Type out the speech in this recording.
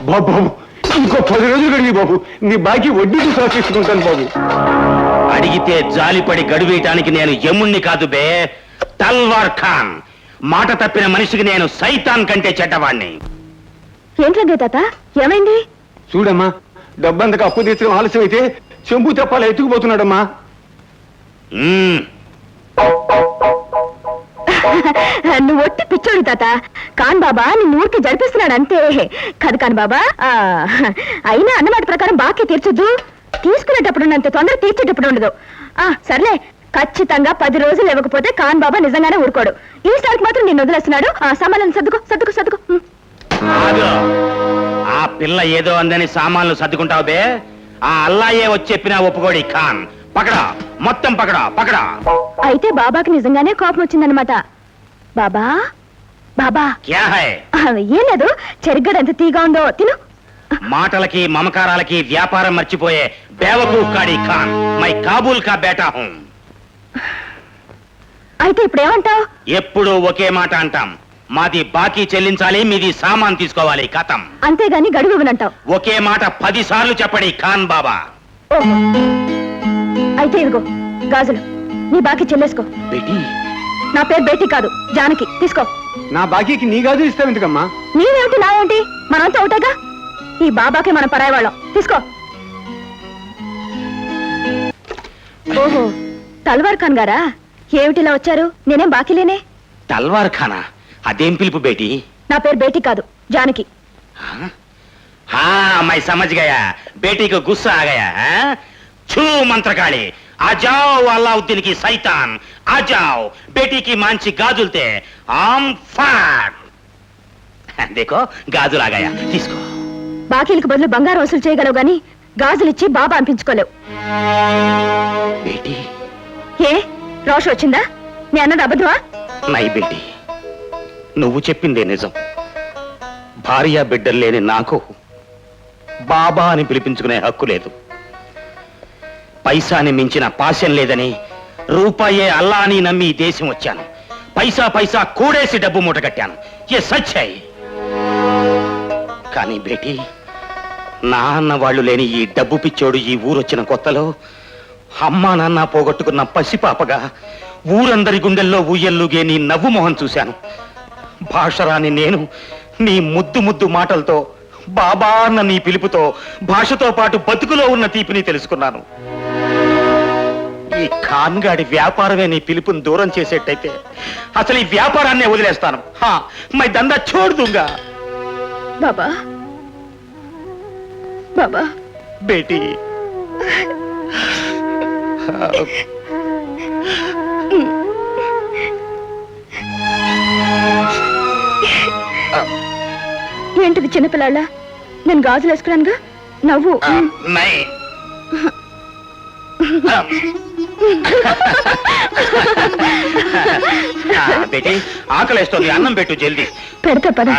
బాబు ఇంకో 10 రోజులు గడిగి బాబు, నీ బాకీ వడ్డీకి సమర్పిస్తుంటాను బాబు. అడిగితే జాలిపడి గడువేయటానికి నేను యముణ్ణి కాదు బే, తల్వార్ ఖాన్. మాట తప్పిన మనిషికి నేను సైతాన్ కంటే చెడ్డవాణ్ణి. ఏంటండి తాత, ఏమైంది? చూడమ్మా, డబ్బంతకు అప్పు తీర్చడం ఆలస్యం అయితే చెంబు తెప్పాల ఎత్తుకుపోతున్నాడమ్మా. నువ్వు ఒట్టి పిచ్చోడు తాత. కాన్ బాబా నిన్ను ఊరికి జరిపిస్తున్నాడు అంతే కాదు. కాని బాబా అయినా అన్నమాట ప్రకారం బాకీ తీర్చొద్దు. తీసుకునేటప్పుడు అంత తొందర తీర్చేటప్పుడు ఉండదు. సర్లే, ఖచ్చితంగా 10 రోజులు ఇవ్వకపోతే కాన్ బాబా నిజంగానే ఊరుకోడు. ఈసారికి మాత్రం నిన్ను వదిలేస్తున్నాడు. సామాన్లను సర్దుకో సర్దుకో సర్దుకో. ఆ పిల్ల ఏదో అందని సామాన్లు సర్దుకుంటావు బే. ఆ అల్లాయే వచ్చి చెప్పినా ఒప్పుకోడి ఖాన్. పకడా, మొత్తం పకడా పకడా. అయితే బాబాకి నిజంగానే కోపం వచ్చిందనమాట. బాబా బాబా క్యా హై? ఏం లేదు, చెరిగడ ఎంత తీగా ఉందో తిను. మాటలకి మమకారాలకి వ్యాపారం మర్చిపోయే బేవకూఫ్ కాడి ఖాన్. మై కాబూల్ కా బేటా హూం. అయితే ఇప్పుడు ఏమంటావు? ఎప్పుడు ఒకే మాట అంటాం. మాది బాకీ చెల్లించాలి, మీది సామాన్ తీసుకోవాలి, కథం. అంతేగాని గడువు ఇవ్వనంటావు. ఒకే మాట 10 సార్లు చెప్పడి ఖాన్ బాబా. ఓహో, అయితే ఇదిగో గాజులు, నీ బాకీ చెల్లేసుకో. బేటీ, నా పేరు బేటీ కాదు, జానకి. తీసుకో. నా బాకీకి నీ గాజులు ఇస్తావు ఎందుకమ్మా? నీవేమిటి నావేమిటి, మనంతా ఒకటేగా. ఈ బాబాకి మన పరాయి వాళ్ళం. తీసుకో. ఓహో, తల్వార్ ఖాన్ గారా? ఏమిటిలా వచ్చారు? నేనేం బాకీ లేనే. తల్వార్ ఖానా? అదేం పిలుపు బేటీ? నా పేరు బేటీ కాదు, జానకి. మై సమझ गया. बेटी को गुस्सा आ गया है? छू मंत्रकाली, आ जाओ अलाउद्दीन की सैतान, आ जाओ. बेटी की मांची गाजुलते आम फाट. देखो गाजुल आ गया, తీసుకో. బాకీలకు బదులు బంగారం వసూలు చేయగలవు గాని గాజులిచ్చి బాబా అనిపించుకోలేవు. బేటీ, ఏ రోషం వచ్చిందా? నీ అన్నది అబద్ధమా? నై బేటీ, నువ్వు చెప్పిందే నిజం. భార్య బిడ్డలు లేని నాకు బాబా అని పిలిపించుకునే హక్కు లేదు. పైసాని మించిన పాశం లేదని, రూపాయే అల్లా అని నమ్మి ఈ దేశం వచ్చాను. పైసా పైసా కూడేసి డబ్బు మూట కట్టాను. ఏ సచ్చాయి. కానీ బేటీ, నా అన్న వాళ్ళు లేని ఈ డబ్బు పిచ్చోడు ఈ ఊరొచ్చిన కొత్తలో అమ్మా నాన్న పోగొట్టుకున్న పసిపాపగా ఊరందరి గుండెల్లో ఊయల్లుగే నీ నవ్వు మొహం చూశాను. భాషరాని నేను నీ ముద్దు ముద్దు మాటలతో, బాబా అన్న నీ పిలుపుతో, భాషతో పాటు బతుకులో ఉన్న తీపిని తెలుసుకున్నాను. ఈ ఖాన్గాడి వ్యాపారమే నీ పిలుపుని దూరం చేసేట్టయితే అసలు ఈ వ్యాపారాన్నే వదిలేస్తాను. మై దందా చూడుగా. బాబా బాబా బేటీ, ఏంటిది చిన్నపిల్లాళ్ళ? నేను గాజులు వేసుకున్నానుగా. నవ్వు. బేటీ, ఆకలేస్తోంది, అన్నం పెట్టు జల్దీ. పెడతా పద.